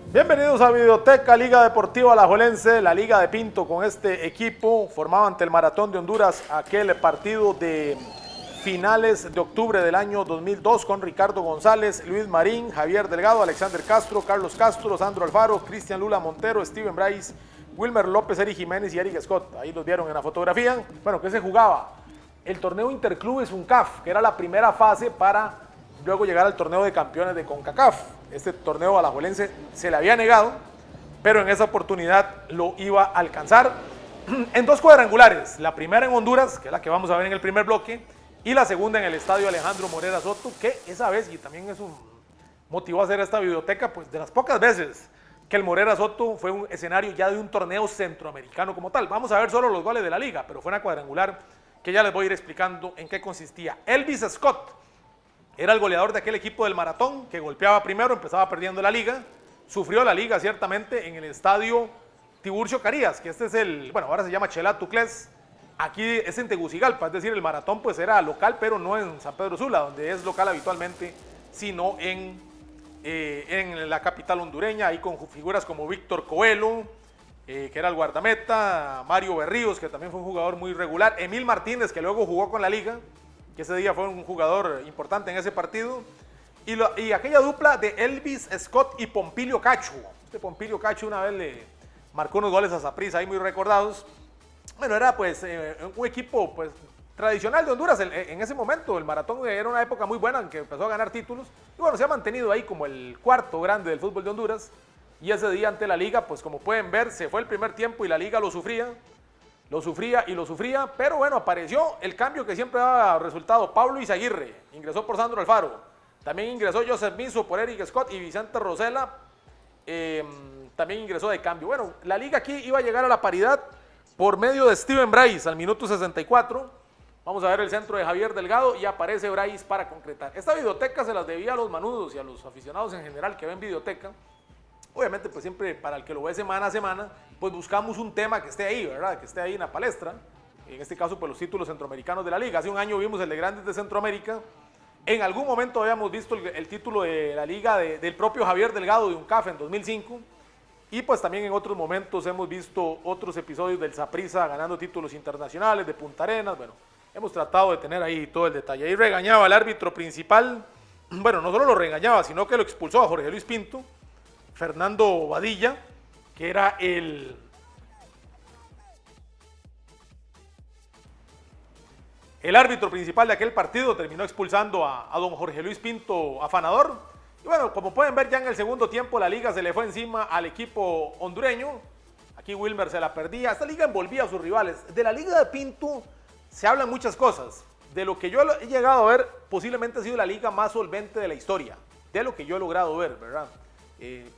Bienvenidos a Videoteca, Liga Deportiva Alajuelense, la Liga de Pinto con este equipo formado ante el Maratón de Honduras, aquel partido de finales de octubre del año 2002 con Ricardo González, Luis Marín, Javier Delgado, Alexander Castro, Carlos Castro, Sandro Alfaro, Cristian Lula Montero, Steven Bryce, Wilmer López, Eric Jiménez y Eric Scott. Ahí los vieron en la fotografía. Bueno, ¿qué se jugaba? El torneo Interclubes UNCAF, que era la primera fase para luego llegar al torneo de campeones de CONCACAF. Este torneo alajuelense se le había negado, pero en esa oportunidad lo iba a alcanzar en dos cuadrangulares. La primera en Honduras, que es la que vamos a ver en el primer bloque, y la segunda en el estadio Alejandro Morera Soto, que esa vez, y también es un motivo a hacer esta videoteca, pues de las pocas veces que el Morera Soto fue un escenario ya de un torneo centroamericano como tal. Vamos a ver solo los goles de la liga, pero fue una cuadrangular que ya les voy a ir explicando en qué consistía. Elvis Scott era el goleador de aquel equipo del Maratón que golpeaba primero, empezaba perdiendo la liga, sufrió la liga ciertamente en el estadio Tiburcio Carías, que este es el, bueno, ahora se llama Chelat Tuclés, aquí es en Tegucigalpa, es decir, el Maratón pues era local, pero no en San Pedro Sula, donde es local habitualmente, sino en la capital hondureña, ahí con figuras como Víctor Coelho, que era el guardameta, Mario Berríos, que también fue un jugador muy regular, Emil Martínez, que luego jugó con la liga, que ese día fue un jugador importante en ese partido, y aquella dupla de Elvis Scott y Pompilio Cacho. Este Pompilio Cacho una vez le marcó unos goles a Saprissa ahí muy recordados. Bueno, era pues un equipo pues tradicional de Honduras en ese momento. El Maratón era una época muy buena en que empezó a ganar títulos, y bueno, se ha mantenido ahí como el cuarto grande del fútbol de Honduras, y ese día ante la liga, pues como pueden ver, se fue el primer tiempo y la liga lo sufría, pero bueno, apareció el cambio que siempre daba resultado. Pablo Izaguirre ingresó por Sandro Alfaro, también ingresó Joseph Miso por Eric Scott y Vicente Rosela también ingresó de cambio. Bueno, la liga aquí iba a llegar a la paridad por medio de Steven Bryce al minuto 64. Vamos a ver el centro de Javier Delgado y aparece Bryce para concretar. Esta videoteca se las debía a los manudos y a los aficionados en general que ven videoteca. Obviamente, pues siempre para el que lo ve semana a semana, pues buscamos un tema que esté ahí, ¿verdad? Que esté ahí en la palestra. En este caso, pues los títulos centroamericanos de la liga. Hace un año vimos el de Grandes de Centroamérica. En algún momento habíamos visto el título de la liga del propio Javier Delgado de UNCAF en 2005. Y pues también en otros momentos hemos visto otros episodios del Saprissa ganando títulos internacionales, de Punta Arenas. Bueno, hemos tratado de tener ahí todo el detalle. Ahí regañaba al árbitro principal. Bueno, no solo lo regañaba, sino que lo expulsó a Jorge Luis Pinto. Fernando Badilla, que era el árbitro principal de aquel partido, terminó expulsando a don Jorge Luis Pinto Afanador. Y bueno, como pueden ver, ya en el segundo tiempo la liga se le fue encima al equipo hondureño. Aquí Wilmer se la perdía. Esta liga envolvía a sus rivales. De la liga de Pinto se hablan muchas cosas. De lo que yo he llegado a ver, posiblemente ha sido la liga más solvente de la historia. De lo que yo he logrado ver, ¿verdad?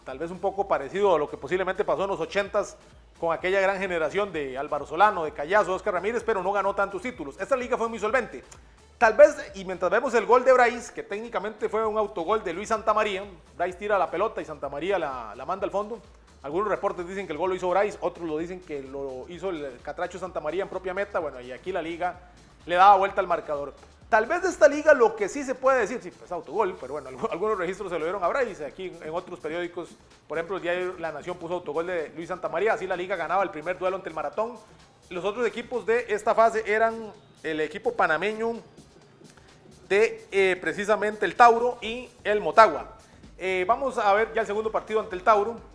Tal vez un poco parecido a lo que posiblemente pasó en los 80s con aquella gran generación de Álvaro Solano, de Callazo, Oscar Ramírez, pero no ganó tantos títulos. Esta liga fue muy solvente. Tal vez, y mientras vemos el gol de Bryce, que técnicamente fue un autogol de Luis Santamaría, Bryce tira la pelota y Santamaría la manda al fondo. Algunos reportes dicen que el gol lo hizo Bryce, otros lo dicen que lo hizo el Catracho Santamaría en propia meta. Bueno, y aquí la liga le daba vuelta al marcador. Tal vez de esta liga lo que sí se puede decir, sí, pues autogol, pero bueno, algunos registros se lo dieron a Bryce. Aquí en otros periódicos, por ejemplo, el diario La Nación puso autogol de Luis Santamaría, así la liga ganaba el primer duelo ante el Maratón. Los otros equipos de esta fase eran el equipo panameño de precisamente el Tauro y el Motagua. Vamos a ver ya el segundo partido ante el Tauro.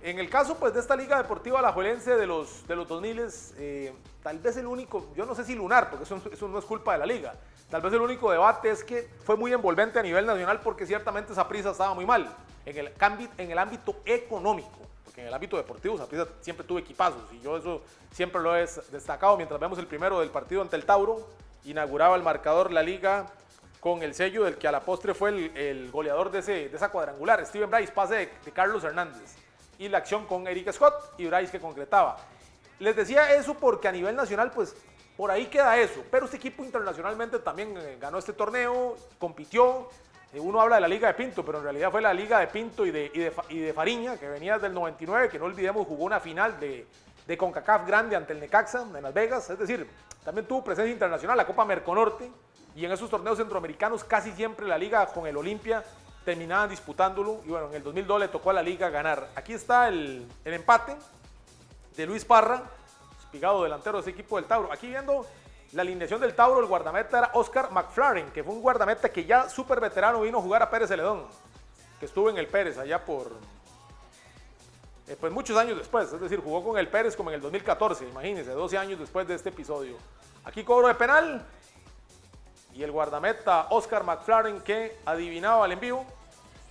En el caso pues de esta liga deportiva alajuelense de los 2000, tal vez el único, yo no sé si lunar, porque eso no es culpa de la liga, tal vez el único debate es que fue muy envolvente a nivel nacional porque ciertamente Saprissa estaba muy mal en el ámbito económico, porque en el ámbito deportivo Saprissa siempre tuvo equipazos y yo eso siempre lo he destacado. Mientras vemos el primero del partido ante el Tauro, inauguraba el marcador la liga con el sello del que a la postre fue el goleador de esa cuadrangular, Steven Bryce, pase de Carlos Hernández. Y la acción con Eric Scott y Bryce que concretaba. Les decía eso porque a nivel nacional, pues, por ahí queda eso. Pero este equipo internacionalmente también ganó este torneo, compitió. Uno habla de la Liga de Pinto, pero en realidad fue la Liga de Pinto y de Fariña, que venía desde el 99, que no olvidemos jugó una final de CONCACAF grande ante el Necaxa en Las Vegas. Es decir, también tuvo presencia internacional, la Copa Merconorte. Y en esos torneos centroamericanos casi siempre la liga con el Olimpia terminaban disputándolo y bueno, en el 2002 le tocó a la liga ganar. Aquí está el empate de Luis Parra, espigado delantero de ese equipo del Tauro. Aquí viendo la alineación del Tauro, el guardameta era Oscar McFlarren, que fue un guardameta que ya súper veterano vino a jugar a Pérez Celedón, que estuvo en el Pérez allá por pues muchos años después, es decir, jugó con el Pérez como en el 2014, imagínense, 12 años después de este episodio. Aquí cobro de penal y el guardameta Oscar McFlarren, que adivinaba el envío,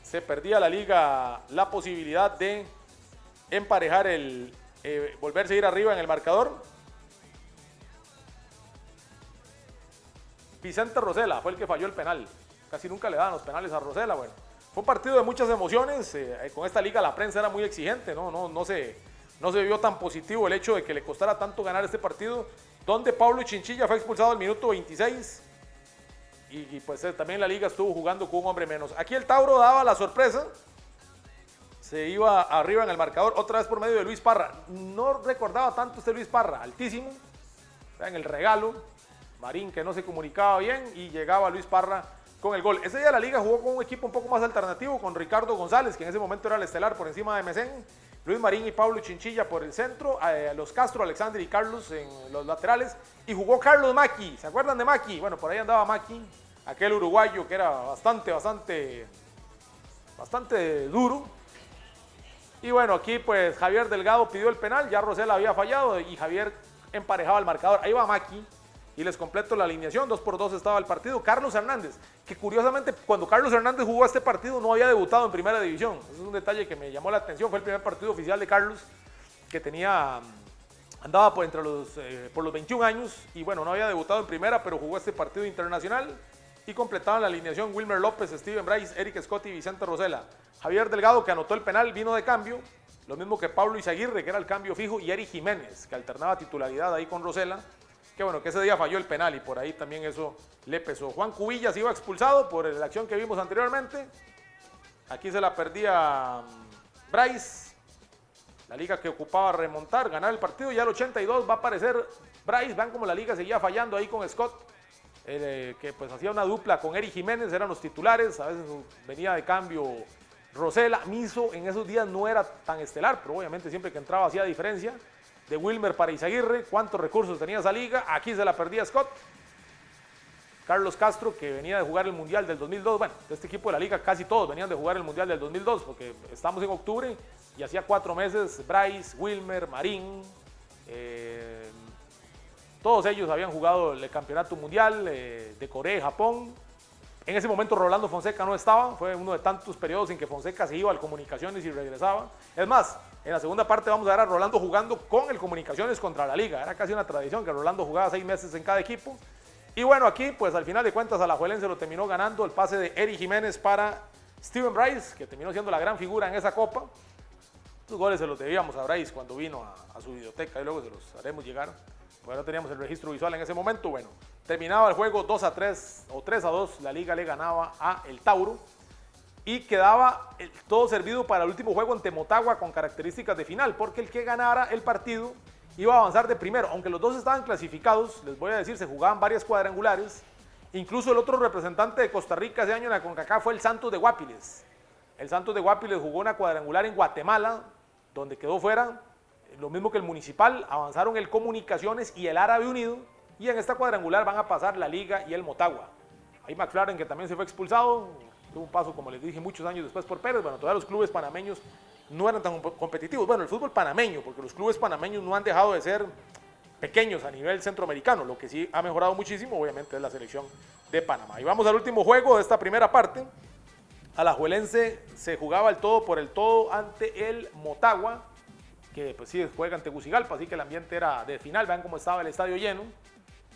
se perdía la liga la posibilidad de emparejar volverse a ir arriba en el marcador. Vicente Rosela fue el que falló el penal. Casi nunca le dan los penales a Rosela. Bueno, fue un partido de muchas emociones. Con esta liga la prensa era muy exigente. No se vio tan positivo el hecho de que le costara tanto ganar este partido, donde Pablo Chinchilla fue expulsado al minuto 26. Y pues también la liga estuvo jugando con un hombre menos. Aquí el Tauro daba la sorpresa. Se iba arriba en el marcador, otra vez por medio de Luis Parra. No recordaba tanto este Luis Parra, altísimo. En el regalo. Marín, que no se comunicaba bien, y llegaba Luis Parra con el gol. Ese día la liga jugó con un equipo un poco más alternativo, con Ricardo González, que en ese momento era el estelar por encima de Mesén, Luis Marín y Pablo Chinchilla por el centro, los Castro, Alexander y Carlos en los laterales, y jugó Carlos Maki. ¿Se acuerdan de Maki? Bueno, por ahí andaba Maki, aquel uruguayo que era bastante duro. Y bueno, aquí pues Javier Delgado pidió el penal, ya Rosela había fallado y Javier emparejaba el marcador. Ahí va Maki. Y les completo la alineación, 2-2 estaba el partido. Carlos Hernández, que curiosamente cuando Carlos Hernández jugó este partido no había debutado en primera división. Ese es un detalle que me llamó la atención, fue el primer partido oficial de Carlos, que andaba por los 21 años y bueno, no había debutado en primera, pero jugó este partido internacional y completaban la alineación Wilmer López, Steven Bryce, Eric Scott y Vicente Rosela. Javier Delgado, que anotó el penal, vino de cambio, lo mismo que Pablo Izaguirre, que era el cambio fijo, y Eric Jiménez, que alternaba titularidad ahí con Rosela. Que bueno, que ese día falló el penal y por ahí también eso le pesó. Juan Cubillas iba expulsado por la acción que vimos anteriormente. Aquí se la perdía Bryce. La liga que ocupaba remontar, ganar el partido. Ya al 82 va a aparecer Bryce. Vean como la liga seguía fallando ahí con Scott. Que pues hacía una dupla con Eric Jiménez, eran los titulares. A veces venía de cambio Rosela. Miso en esos días no era tan estelar, pero obviamente siempre que entraba hacía diferencia. De Wilmer para Izaguirre, cuántos recursos tenía esa liga, aquí se la perdía Scott. Carlos Castro, que venía de jugar el Mundial del 2002, bueno, de este equipo de la liga casi todos venían de jugar el Mundial del 2002, porque estamos en octubre y hacía 4 meses, Bryce, Wilmer, Marín, todos ellos habían jugado el campeonato mundial de Corea y Japón. En ese momento Rolando Fonseca no estaba, fue uno de tantos periodos en que Fonseca se iba al Comunicaciones y regresaba. Es más, en la segunda parte vamos a ver a Rolando jugando con el Comunicaciones contra la liga. Era casi una tradición que Rolando jugaba 6 meses en cada equipo. Y bueno, aquí pues al final de cuentas Alajuelense lo terminó ganando, el pase de Eric Jiménez para Steven Bryce, que terminó siendo la gran figura en esa copa. Estos goles se los debíamos a Bryce cuando vino a su videoteca y luego se los haremos llegar. Porque no teníamos el registro visual en ese momento. Bueno, terminaba el juego 2-3 o 3-2, la liga le ganaba a el Tauro y quedaba todo servido para el último juego ante Motagua con características de final, porque el que ganara el partido iba a avanzar de primero. Aunque los dos estaban clasificados, les voy a decir, se jugaban varias cuadrangulares. Incluso el otro representante de Costa Rica ese año en la CONCACAF fue el Santos de Guapiles. El Santos de Guapiles jugó una cuadrangular en Guatemala, donde quedó fuera. Lo mismo que el Municipal, avanzaron el Comunicaciones y el Árabe Unido, y en esta cuadrangular van a pasar la Liga y el Motagua. Ahí McFlarren, que también se fue expulsado, tuvo un paso, como les dije, muchos años después por Pérez. Bueno, todavía los clubes panameños no eran tan competitivos. Bueno, el fútbol panameño, porque los clubes panameños no han dejado de ser pequeños a nivel centroamericano. Lo que sí ha mejorado muchísimo, obviamente, es la selección de Panamá. Y vamos al último juego de esta primera parte. Alajuelense se jugaba el todo por el todo ante el Motagua, que pues sí juega ante Tegucigalpa, así que el ambiente era de final. Vean cómo estaba el estadio lleno.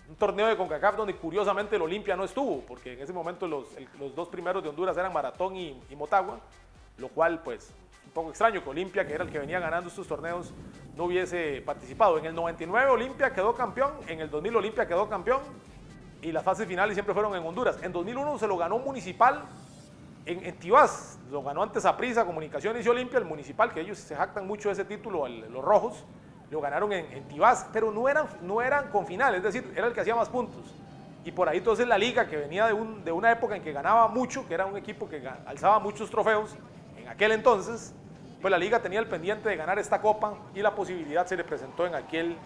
Un torneo de CONCACAF donde curiosamente el Olimpia no estuvo, porque en ese momento los dos primeros de Honduras eran Maratón y Motagua, lo cual pues un poco extraño que Olimpia, que era el que venía ganando estos torneos, no hubiese participado. En el 99 Olimpia quedó campeón, en el 2000 Olimpia quedó campeón y las fases finales siempre fueron en Honduras. En 2001 se lo ganó Municipal en Tibás, lo ganó antes Saprissa, Comunicaciones y Olimpia. El Municipal, que ellos se jactan mucho de ese título, los rojos, lo ganaron en Tibás, pero no eran con final, es decir, era el que hacía más puntos. Y por ahí entonces la liga, que venía de una época en que ganaba mucho, que era un equipo que alzaba muchos trofeos, en aquel entonces, pues la liga tenía el pendiente de ganar esta copa y la posibilidad se le presentó en aquel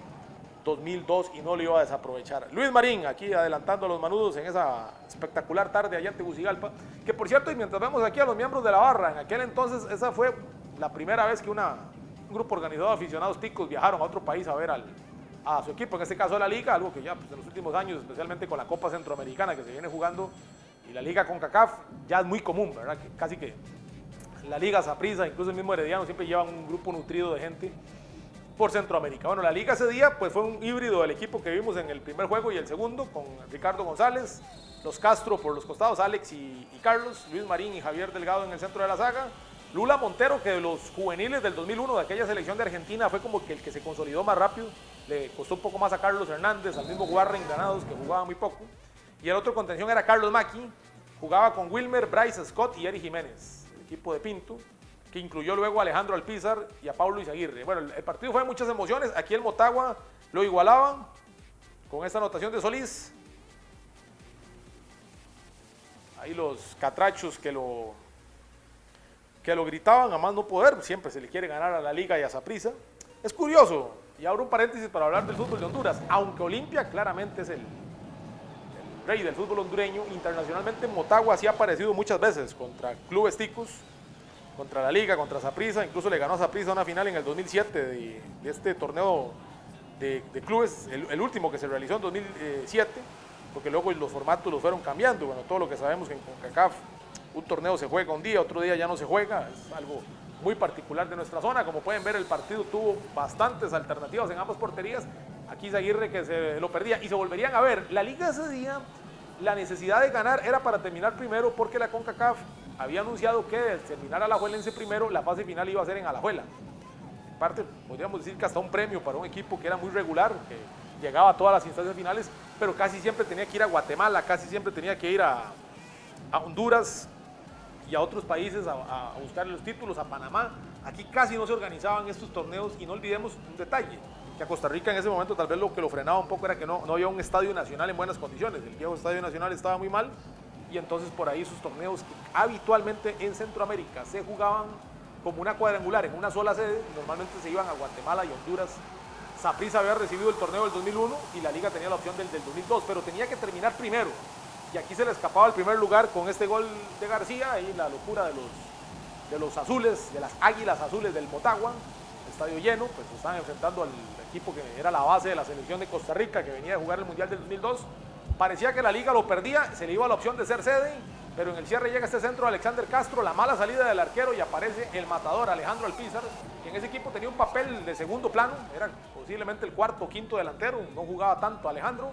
2002 y no lo iba a desaprovechar. Luis Marín, aquí adelantando a los manudos en esa espectacular tarde allá en Tegucigalpa, que por cierto, y mientras vemos aquí a los miembros de la barra, en aquel entonces esa fue la primera vez que un grupo organizado de aficionados ticos viajaron a otro país a ver a su equipo, en este caso a la liga, algo que ya pues, en los últimos años, especialmente con la Copa Centroamericana que se viene jugando y la liga CONCACAF, ya es muy común, ¿verdad? Que casi que la liga Saprissa, incluso el mismo Herediano, siempre llevan un grupo nutrido de gente por Centroamérica. Bueno, la liga ese día pues fue un híbrido del equipo que vimos en el primer juego y el segundo, con Ricardo González, los Castro por los costados, Alex y Carlos, Luis Marín y Javier Delgado en el centro de la saga, Lula Montero, que de los juveniles del 2001, de aquella selección de Argentina, fue como que el que se consolidó más rápido, le costó un poco más a Carlos Hernández, al mismo Warren Granados, que jugaba muy poco, y el otro contención era Carlos Maki, jugaba con Wilmer, Bryce Scott y Eric Jiménez, el equipo de Pinto, que incluyó luego a Alejandro Alpizar y a Pablo Izaguirre. Bueno, el partido fue de muchas emociones, aquí el Motagua lo igualaba con esta anotación de Solís. Ahí los catrachos que lo gritaban a más no poder, siempre se le quiere ganar a la liga y a Saprissa. Es curioso, y abro un parénticis para hablar del fútbol de Honduras, aunque Olimpia claramente es el rey del fútbol hondureño, internacionalmente Motagua sí ha aparecido muchas veces contra clubes ticos, contra la liga, contra Saprissa, incluso le ganó a Saprissa una final en el 2007 de este torneo de clubes, el último que se realizó en 2007, porque luego los formatos los fueron cambiando, bueno, todo lo que sabemos que en CONCACAF un torneo se juega un día, otro día ya no se juega, es algo muy particular de nuestra zona. Como pueden ver, el partido tuvo bastantes alternativas en ambas porterías, aquí Izaguirre que se lo perdía y se volverían a ver. La liga ese día, la necesidad de ganar era para terminar primero, porque la CONCACAF había anunciado que de terminar alajuelense primero, la fase final iba a ser en Alajuela. En parte, podríamos decir que hasta un premio para un equipo que era muy regular, que llegaba a todas las instancias finales, pero casi siempre tenía que ir a Guatemala, casi siempre tenía que ir a Honduras y a otros países a buscar los títulos, a Panamá. Aquí casi no se organizaban estos torneos y no olvidemos un detalle, que a Costa Rica en ese momento tal vez lo que lo frenaba un poco era que no había un estadio nacional en buenas condiciones, el viejo estadio nacional estaba muy mal y entonces por ahí sus torneos que habitualmente en Centroamérica se jugaban como una cuadrangular en una sola sede, normalmente se iban a Guatemala y Honduras. Saprissa había recibido el torneo del 2001 y la liga tenía la opción del 2002, pero tenía que terminar primero. Y aquí se le escapaba el primer lugar con este gol de García y la locura de los azules, de las águilas azules del Motagua, estadio lleno, pues se estaban enfrentando al equipo que era la base de la selección de Costa Rica, que venía de jugar el Mundial del 2002. Parecía que la liga lo perdía, se le iba la opción de ser sede, pero en el cierre llega este centro Alexander Castro, la mala salida del arquero y aparece el matador Alejandro Alpizar, que en ese equipo tenía un papel de segundo plano, era posiblemente el cuarto o quinto delantero, no jugaba tanto Alejandro,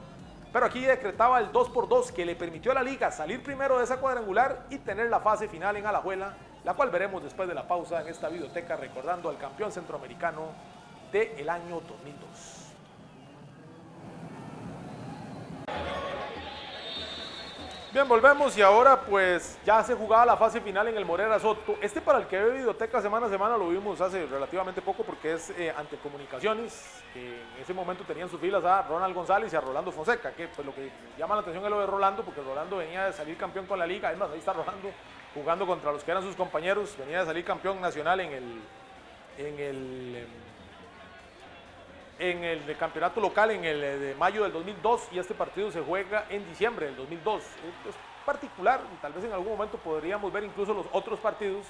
pero aquí decretaba el 2x2 que le permitió a la liga salir primero de esa cuadrangular y tener la fase final en Alajuela, la cual veremos después de la pausa en esta videoteca recordando al campeón centroamericano del año 2002. Bien, volvemos y ahora pues ya se jugaba la fase final en el Morera Soto. Para el que ve videoteca semana a semana lo vimos hace relativamente poco porque es ante Comunicaciones, que en ese momento tenían sus filas a Ronald González y a Rolando Fonseca, que pues lo que llama la atención es lo de Rolando, porque Rolando venía de salir campeón con la liga, además ahí está Rolando jugando contra los que eran sus compañeros, venía de salir campeón nacional en el campeonato local en el de mayo del 2002 y este partido se juega en diciembre del 2002. Es particular, tal vez en algún momento podríamos ver incluso los otros partidos,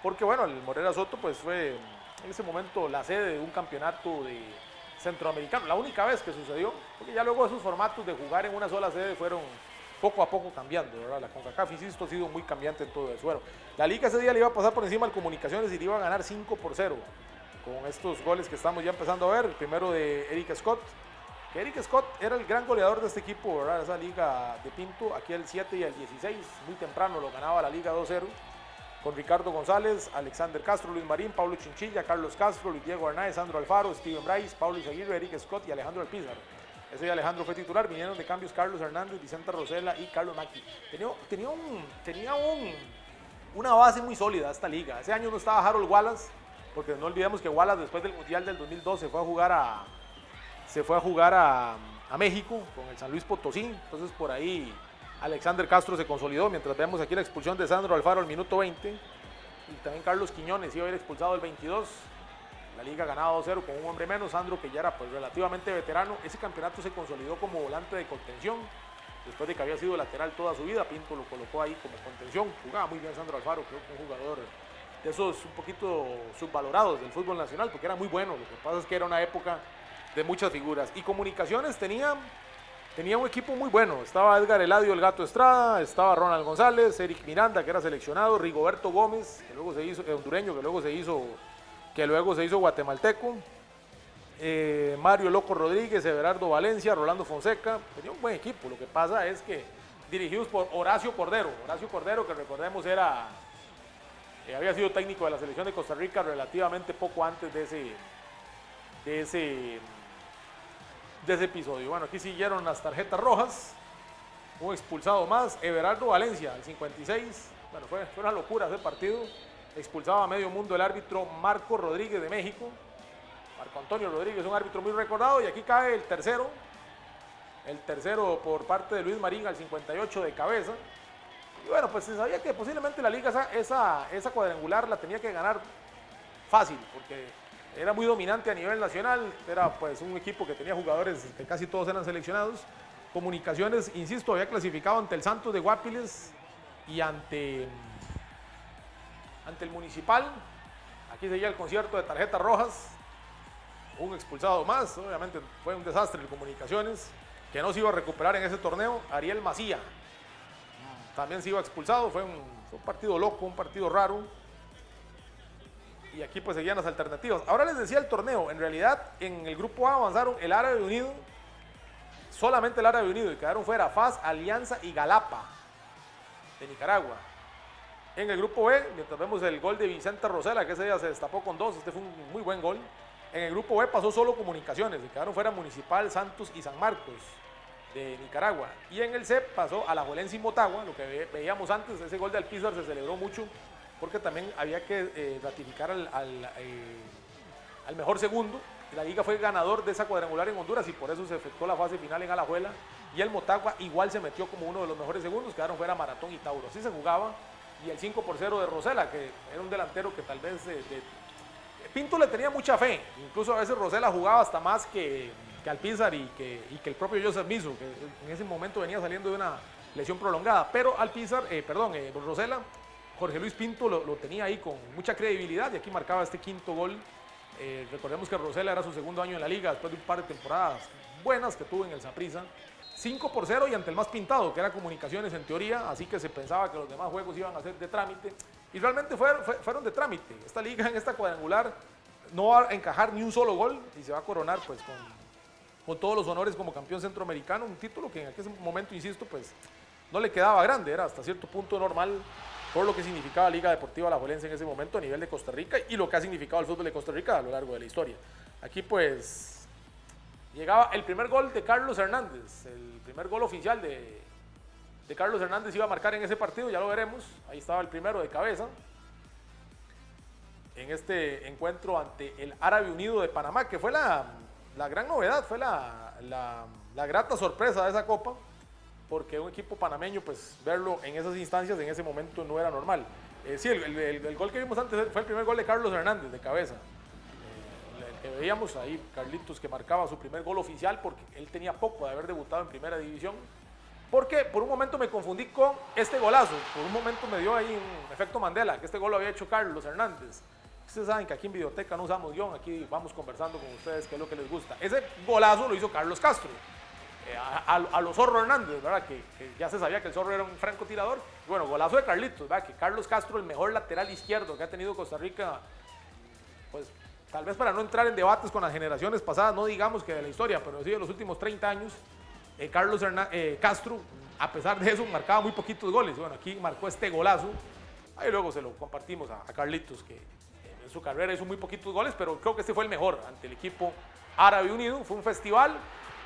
porque bueno, el Morera Soto pues fue en ese momento la sede de un campeonato de centroamericano, la única vez que sucedió, porque ya luego esos formatos de jugar en una sola sede fueron poco a poco cambiando, ¿verdad? La CONCACAF, insisto, ha sido muy cambiante en todo eso. Bueno, la liga ese día le iba a pasar por encima al Comunicaciones y le iba a ganar 5-0. Con estos goles que estamos ya empezando a ver, el primero de Eric Scott, que Eric Scott era el gran goleador de este equipo, ¿verdad? Esa liga de Pinto, aquí el 7 y el 16, muy temprano lo ganaba la liga 2-0, con Ricardo González, Alexander Castro, Luis Marín, Pablo Chinchilla, Carlos Castro, Luis Diego Hernández, Sandro Alfaro, Steven Bryce, Pablo Izaguirre, Eric Scott y Alejandro Alpizar. Ese día Alejandro fue titular, vinieron de cambios Carlos Hernández, Vicente Rosela y Carlos Maki. Tenía una base muy sólida esta liga. Ese año no estaba Harold Wallace, porque no olvidemos que Wallace después del Mundial del 2012 fue a jugar se fue a jugar a México con el San Luis Potosí. Entonces por ahí Alexander Castro se consolidó, mientras vemos aquí la expulsión de Sandro Alfaro al minuto 20. Y también Carlos Quiñones iba a ir expulsado el 22. La liga ganaba 2-0 con un hombre menos. Sandro, que ya era pues relativamente veterano, ese campeonato se consolidó como volante de contención. Después de que había sido lateral toda su vida, Pinto lo colocó ahí como contención. Jugaba muy bien Sandro Alfaro, creo que un jugador de esos un poquito subvalorados del fútbol nacional, porque era muy bueno. Lo que pasa es que era una época de muchas figuras. Y Comunicaciones tenía un equipo muy bueno. Estaba Edgar Eladio, el Gato Estrada, estaba Ronald González, Eric Miranda, que era seleccionado, Rigoberto Gómez, que luego se hizo hondureño, que luego se hizo guatemalteco, Mario Loco Rodríguez, Everardo Valencia, Rolando Fonseca. Tenía un buen equipo. Lo que pasa es que dirigidos por Horacio Cordero, que recordemos había sido técnico de la selección de Costa Rica relativamente poco antes de ese episodio. Bueno, aquí siguieron las tarjetas rojas, un expulsado más, Everardo Valencia, al 56. Bueno, fue una locura ese partido. Expulsaba a medio mundo el árbitro Marco Rodríguez de México. Marco Antonio Rodríguez, un árbitro muy recordado. Y aquí cae el tercero por parte de Luis Marín al 58 de cabeza. Y bueno, pues se sabía que posiblemente la liga esa cuadrangular la tenía que ganar fácil, porque era muy dominante a nivel nacional. Era pues un equipo que tenía jugadores que casi todos eran seleccionados. Comunicaciones, insisto, había clasificado ante el Santos de Guapiles y ante el Municipal. Aquí seguía el concierto de tarjetas rojas. Un expulsado más. Obviamente fue un desastre el Comunicaciones, que no se iba a recuperar en ese torneo. Ariel Macía también se iba expulsado. Fue un partido loco, un partido raro. Y aquí pues seguían las alternativas. Ahora les decía el torneo. En realidad en el grupo A avanzaron el Árabe Unido, solamente el Árabe Unido, y quedaron fuera FAS, Alianza y Galapa de Nicaragua. En el grupo B, mientras vemos el gol de Vicente Rosela, que ese día se destapó con 2, este fue un muy buen gol. En el grupo B pasó solo Comunicaciones, y quedaron fuera Municipal, Santos y San Marcos de Nicaragua. Y en el C pasó Alajuelense y Motagua, lo que veíamos antes. Ese gol de Alpizar se celebró mucho, porque también había que ratificar al mejor segundo. La liga fue ganador de esa cuadrangular en Honduras, y por eso se efectuó la fase final en Alajuela. Y el Motagua igual se metió como uno de los mejores segundos, quedaron fuera Maratón y Tauro. Así se jugaba. Y el 5-0 de Rosela, que era un delantero que tal vez Pinto le tenía mucha fe. Incluso a veces Rosela jugaba hasta más que Alpizar y que el propio Joseph Miso, que en ese momento venía saliendo de una lesión prolongada. Pero Rosela, Jorge Luis Pinto lo tenía ahí con mucha credibilidad, y aquí marcaba este quinto gol. Recordemos que Rosela era su segundo año en la liga, después de un par de temporadas buenas que tuvo en el Saprissa. 5-0 y ante el más pintado, que era Comunicaciones en teoría, así que se pensaba que los demás juegos iban a ser de trámite, y realmente fueron de trámite. Esta liga, en esta cuadrangular, no va a encajar ni un solo gol y se va a coronar pues con todos los honores como campeón centroamericano, un título que en aquel momento, insisto, pues no le quedaba grande, era hasta cierto punto normal por lo que significaba Liga Deportiva Alajuelense en ese momento a nivel de Costa Rica, y lo que ha significado el fútbol de Costa Rica a lo largo de la historia. Aquí pues llegaba el primer gol de Carlos Hernández, el primer gol oficial de Carlos Hernández iba a marcar en ese partido, ya lo veremos. Ahí estaba el primero de cabeza en este encuentro ante el Árabe Unido de Panamá, que fue la gran novedad, fue la grata sorpresa de esa copa, porque un equipo panameño, pues verlo en esas instancias en ese momento no era normal. Sí, el gol que vimos antes fue el primer gol de Carlos Hernández de cabeza. Que veíamos ahí, Carlitos, que marcaba su primer gol oficial, porque él tenía poco de haber debutado en primera división. Porque por un momento me confundí con este golazo, por un momento me dio ahí un efecto Mandela, que este gol lo había hecho Carlos Hernández. Ustedes saben que aquí en Videoteca no usamos guión, aquí vamos conversando con ustedes qué es lo que les gusta. Ese golazo lo hizo Carlos Castro, a los Zorro Hernández, ¿verdad? Que ya se sabía que el Zorro era un francotirador. Bueno, golazo de Carlitos, ¿verdad? Que Carlos Castro, el mejor lateral izquierdo que ha tenido Costa Rica, pues tal vez para no entrar en debates con las generaciones pasadas, no digamos que de la historia, pero sí de los últimos 30 años, Carlos Castro, a pesar de eso, marcaba muy poquitos goles. Bueno, aquí marcó este golazo, ahí luego se lo compartimos a Carlitos, que en su carrera hizo muy poquitos goles, pero creo que este fue el mejor ante el equipo Árabe Unido. Fue un festival.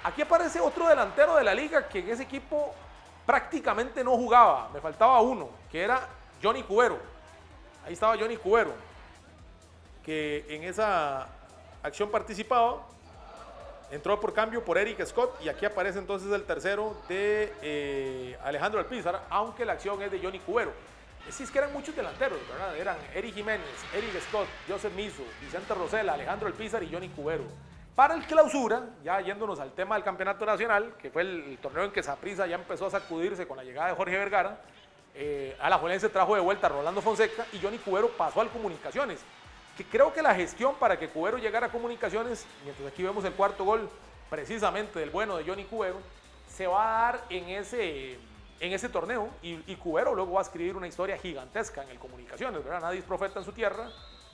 Aquí aparece otro delantero de la liga que en ese equipo prácticamente no jugaba, me faltaba uno, que era Johnny Cubero. Ahí estaba Johnny Cubero, que en esa acción participaba. Entró por cambio por Eric Scott y aquí aparece entonces el tercero de Alejandro Alpizar, aunque la acción es de Johnny Cubero. Sí, es que eran muchos delanteros, ¿verdad? Eran Eric Jiménez, Eric Scott, Joseph Miso, Vicente Rosela, Alejandro Alpizar y Johnny Cubero. Para el clausura, ya yéndonos al tema del campeonato nacional, que fue el torneo en que Saprissa ya empezó a sacudirse con la llegada de Jorge Vergara, Alajuelense trajo de vuelta a Rolando Fonseca y Johnny Cubero pasó al Comunicaciones. Que creo que la gestión para que Cubero llegara a Comunicaciones, mientras aquí vemos el cuarto gol precisamente del bueno de Johnny Cubero, se va a dar en ese torneo y Cubero luego va a escribir una historia gigantesca en el Comunicaciones, ¿verdad? Nadie es profeta en su tierra.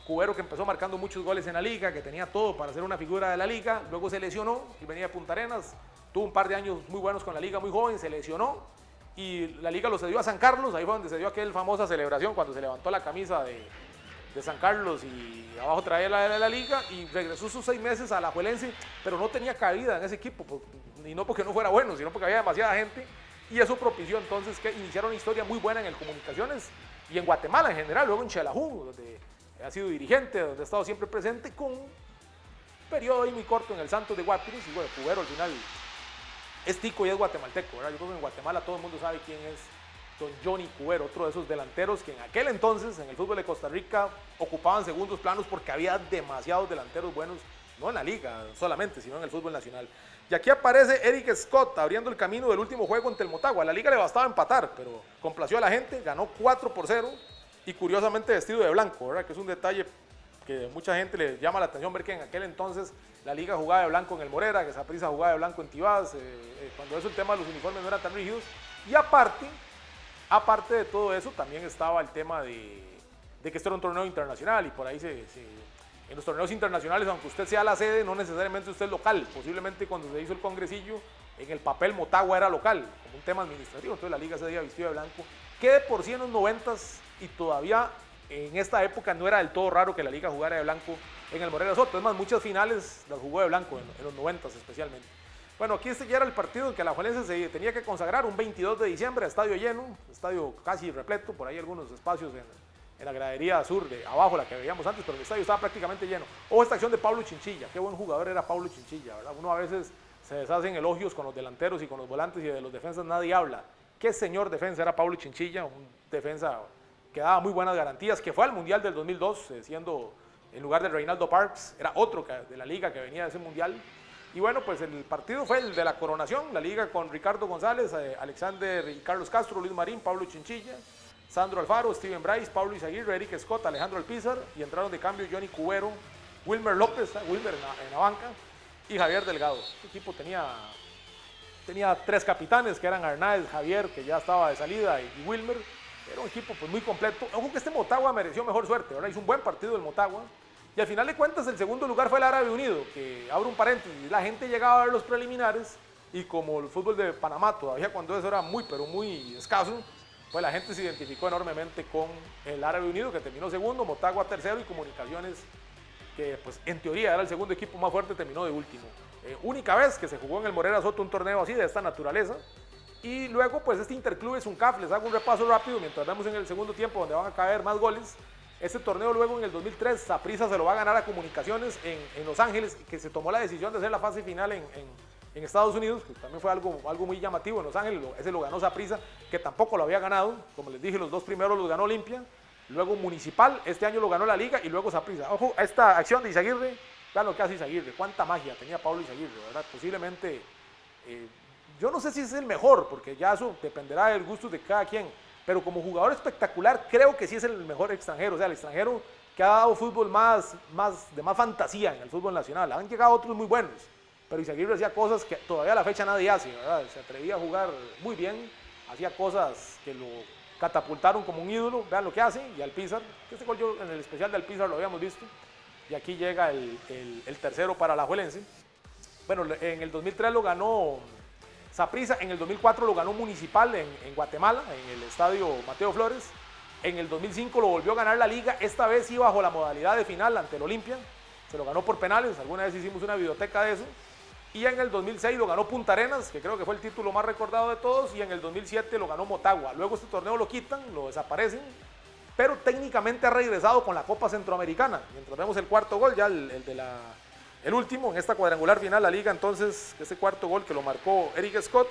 Cubero, que empezó marcando muchos goles en la liga, que tenía todo para ser una figura de la liga, luego se lesionó y venía de Punta Arenas, tuvo un par de años muy buenos con la liga, muy joven, se lesionó y la liga lo cedió a San Carlos. Ahí fue donde se dio aquella famosa celebración cuando se levantó la camisa de San Carlos y abajo traía la de la liga, y regresó sus 6 meses a Alajuelense, pero no tenía cabida en ese equipo, y no porque no fuera bueno, sino porque había demasiada gente, y eso propició entonces que iniciara una historia muy buena en el Comunicaciones y en Guatemala en general, luego en Xelajú, donde ha sido dirigente, donde ha estado siempre presente, con un periodo ahí muy corto en el Santos de Guapiles, y bueno, Cubero al final es tico y es guatemalteco, ¿verdad? Yo creo que en Guatemala todo el mundo sabe quién es don Johnny Cubero, otro de esos delanteros que en aquel entonces en el fútbol de Costa Rica ocupaban segundos planos porque había demasiados delanteros buenos, no en la liga solamente, sino en el fútbol nacional. Y aquí aparece Eric Scott abriendo el camino del último juego ante el Motagua. A la liga le bastaba empatar, pero complació a la gente, ganó 4-0 y curiosamente vestido de blanco, ¿verdad? Que es un detalle que mucha gente le llama la atención, ver que en aquel entonces la liga jugaba de blanco en el Morera, que Saprissa jugaba de blanco en Tibás, cuando eso el tema de los uniformes no eran tan rígidos. Y aparte de todo eso, también estaba el tema de que esto era un torneo internacional y por ahí en los torneos internacionales, aunque usted sea la sede, no necesariamente usted es local. Posiblemente cuando se hizo el congresillo, en el papel Motagua era local, como un tema administrativo, entonces la liga ese día vistió de blanco, que de por sí en los 90s y todavía en esta época no era del todo raro que la liga jugara de blanco en el Morera Soto. Es más, muchas finales las jugó de blanco en los 90s especialmente. Bueno, aquí ya era el partido en que Alajuelense se tenía que consagrar, un 22 de diciembre, estadio lleno, estadio casi repleto, por ahí algunos espacios en la gradería sur de abajo, la que veíamos antes, pero el estadio estaba prácticamente lleno. Ojo, esta acción de Pablo Chinchilla, qué buen jugador era Pablo Chinchilla, ¿verdad? Uno a veces se deshacen elogios con los delanteros y con los volantes, y de los defensas nadie habla. Qué señor defensa era Pablo Chinchilla, un defensa que daba muy buenas garantías, que fue al Mundial del 2002, siendo en lugar de Reinaldo Parks, era otro de la liga que venía de ese Mundial. Y bueno, pues el partido fue el de la coronación, la liga con Ricardo González, Alexander y Carlos Castro, Luis Marín, Pablo Chinchilla, Sandro Alfaro, Steven Bryce, Pablo Izaguirre, Eric Scott, Alejandro Alpizar, y entraron de cambio Johnny Cubero, Wilmer López, Wilmer en la banca, y Javier Delgado. Este equipo tenía 3 capitanes, que eran Arnáez, Javier, que ya estaba de salida, y Wilmer. Era un equipo pues muy completo. Ojo que este Motagua mereció mejor suerte, ¿verdad? Hizo un buen partido el Motagua. Y al final de cuentas el segundo lugar fue el Árabe Unido, que abro un paréntesis, la gente llegaba a ver los preliminares y como el fútbol de Panamá todavía cuando eso era muy pero muy escaso, pues la gente se identificó enormemente con el Árabe Unido, que terminó segundo, Motagua tercero, y Comunicaciones, que pues en teoría era el segundo equipo más fuerte, terminó de último. Única vez que se jugó en el Morera Soto un torneo así de esta naturaleza. Y luego pues este Interclub es un CAF, les hago un repaso rápido mientras vemos en el segundo tiempo donde van a caer más goles. Este torneo luego en el 2003 Saprissa se lo va a ganar a Comunicaciones en Los Ángeles, que se tomó la decisión de hacer la fase final en Estados Unidos, que también fue algo muy llamativo en Los Ángeles. Ese lo ganó Saprissa, que tampoco lo había ganado, como les dije, los 2 primeros los ganó Olimpia, luego Municipal, este año lo ganó la Liga y luego Saprissa. Ojo a esta acción de Izaguirre, vean lo que hace Izaguirre, cuánta magia tenía Pablo Izaguirre, ¿verdad? Posiblemente, yo no sé si es el mejor, porque ya eso dependerá del gusto de cada quien, pero como jugador espectacular creo que sí es el mejor extranjero, o sea, el extranjero que ha dado fútbol de más fantasía en el fútbol nacional. Han llegado otros muy buenos, pero Izaguirre hacía cosas que todavía a la fecha nadie hace, ¿verdad? Se atrevía a jugar muy bien, hacía cosas que lo catapultaron como un ídolo. Vean lo que hace, y Alpizar, que este gol yo en el especial de Alpizar lo habíamos visto, y aquí llega el tercero para Alajuelense. Bueno, en el 2003 lo ganó Saprissa, en el 2004 lo ganó Municipal en Guatemala, en el estadio Mateo Flores. En el 2005 lo volvió a ganar la Liga, esta vez sí bajo la modalidad de final ante el Olimpia. Se lo ganó por penales, alguna vez hicimos una videoteca de eso. Y en el 2006 lo ganó Punta Arenas, que creo que fue el título más recordado de todos, y en el 2007 lo ganó Motagua. Luego este torneo lo quitan, lo desaparecen, pero técnicamente ha regresado con la Copa Centroamericana. Mientras vemos el cuarto gol, ya el de el último en esta cuadrangular final. La liga entonces, ese cuarto gol que lo marcó Eric Scott.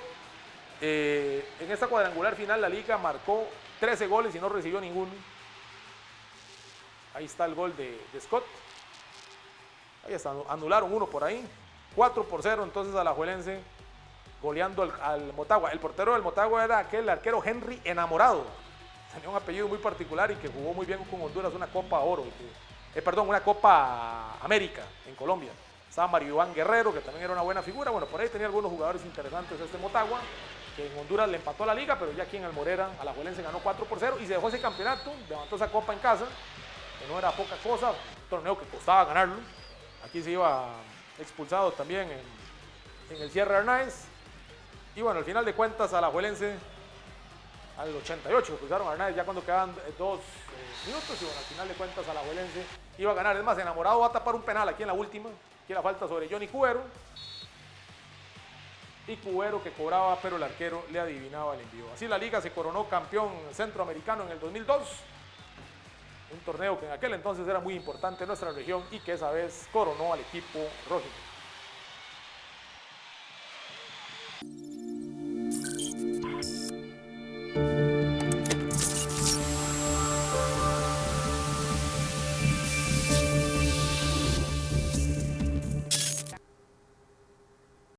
En esta cuadrangular final la liga marcó 13 goles y no recibió ninguno. Ahí está el gol de Scott. Ahí está, anularon uno por ahí. 4-0 entonces Alajuelense goleando al Motagua. El portero del Motagua era aquel arquero Henry Enamorado. Tenía un apellido muy particular y que jugó muy bien con Honduras una Copa Oro. Una Copa América en Colombia. Estaba Mario Iván Guerrero, que también era una buena figura. Bueno, por ahí tenía algunos jugadores interesantes este Motagua, que en Honduras le empató a la liga, pero ya aquí en Almorera Alajuelense ganó 4-0 y se dejó ese campeonato, levantó esa copa en casa, que no era poca cosa, un torneo que costaba ganarlo. Aquí se iba expulsado también en el cierre Arnáez. Y bueno, al final de cuentas Alajuelense al 88 expulsaron a Arnáez ya cuando quedaban 2 minutos y bueno, al final de cuentas Alajuelense iba a ganar. Es más, Enamorado va a tapar un penal aquí en la última, aquí la falta sobre Johnny Cubero. Y Cubero que cobraba, pero el arquero le adivinaba el envío. Así la liga se coronó campeón centroamericano en el 2002. Un torneo que en aquel entonces era muy importante en nuestra región y que esa vez coronó al equipo rojo.